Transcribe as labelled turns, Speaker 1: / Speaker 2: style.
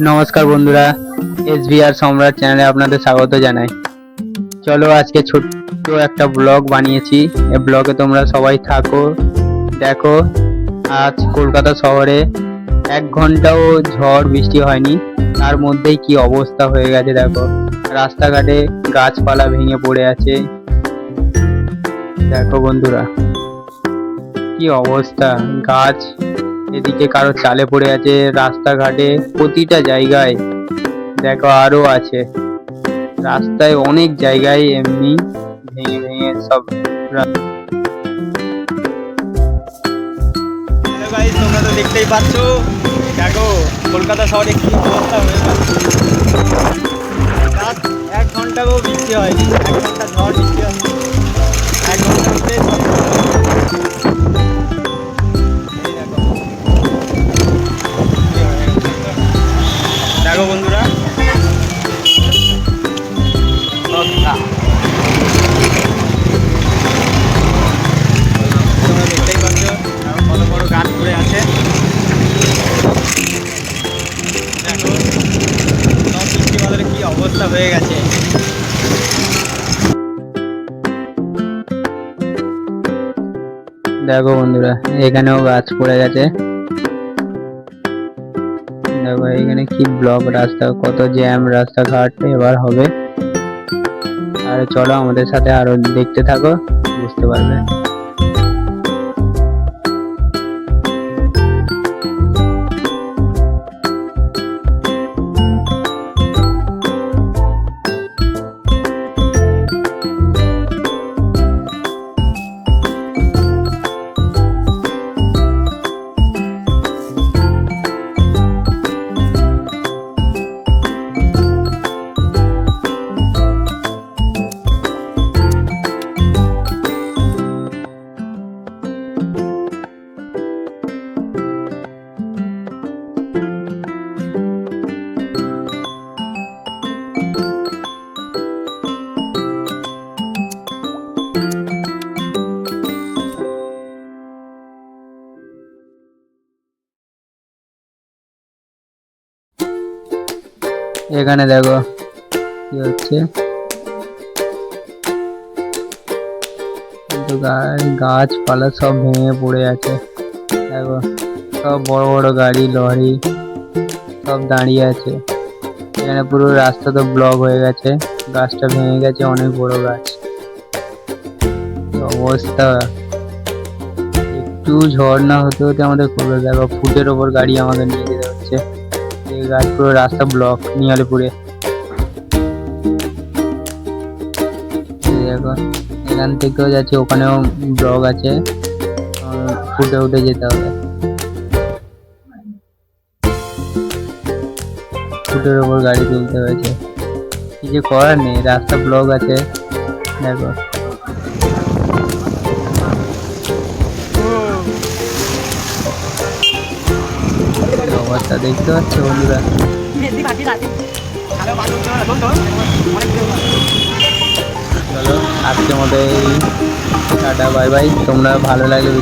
Speaker 1: নমস্কার বন্ধুরা, এসভিআর সম্রাট চ্যানেলে আপনাদের স্বাগত জানাই। চলো, আজকে ছোট্ট একটা ব্লগ বানিয়েছি। এই ব্লগে তোমরা সবাই থাকো, দেখো। আজ কলকাতা শহরে 1 ঘন্টাও ঝড় বৃষ্টি হয়নি, তার মধ্যেই কি অবস্থা হয়ে গেছে দেখো। রাস্তাঘাটে গাছপালা ভেঙে পড়ে আছে, দেখো বন্ধুরা কি অবস্থা। গাছ এদিকে কারো চালে পড়ে আছে, রাস্তাঘাটে প্রতিটা জায়গায় দেখো আরো আছে। রাস্তায় অনেক জায়গায় এমনি ভেঙে ভেঙে সব।
Speaker 2: তোমরা তো দেখতেই পাচ্ছ, দেখো কলকাতা শহরে কি অবস্থা হয়ে গেছে। রাত 1 ঘন্টাও বৃষ্টি হয়নি, 1 ঘন্টা ঝড় বৃষ্টি হয়নি, 1 ঘন্টার মধ্যে দেখো বন্ধুরা তোমরা দেখতেই পাচ্ছ কত বড় গাছ পড়ে আছে। দেখো সব বৃষ্টি বাদলে কি অবস্থা হয়ে গেছে।
Speaker 1: দেখো বন্ধুরা, এখানেও গাছ পড়ে গেছে। দেখো এখানে কি ব্লক রাস্তা, কত জ্যাম রাস্তাঘাট এবার হবে। আর চলো আমাদের সাথে আরো দেখতে থাকো, বুঝতে পারবে। এখানে দেখো কি হচ্ছে, গাছপালা সব ভেঙে পড়ে আছে। দেখো সব বড় বড় গাড়ি লরি সব দাঁড়িয়ে আছে। এখানে পুরো রাস্তা তো ব্লক হয়ে গেছে, গাছটা ভেঙে গেছে, অনেক বড় গাছ। কি অবস্থা, একটু ঝড় না হতে হতে আমাদের করবে। দেখো ফুটের ওপর গাড়ি আমাদের নিয়ে যেতে হচ্ছে। এই গাছ পুরো রাস্তা ব্লক নিয়ালিপুরে। দেখো এখান থেকেও যাচ্ছে, ওখানেও ব্লক আছে, ফুটে উঠে যেতে হবে। ফুটের ওপর গাড়ি তুলতে হয়েছে, কিছু করার নেই, রাস্তা ব্লক আছে। দেখো অবস্থা দেখতে পাচ্ছ বন্ধুরা। চলো আজকের মতো এই টাটা বাই বাই। তোমরা ভালো লাগলে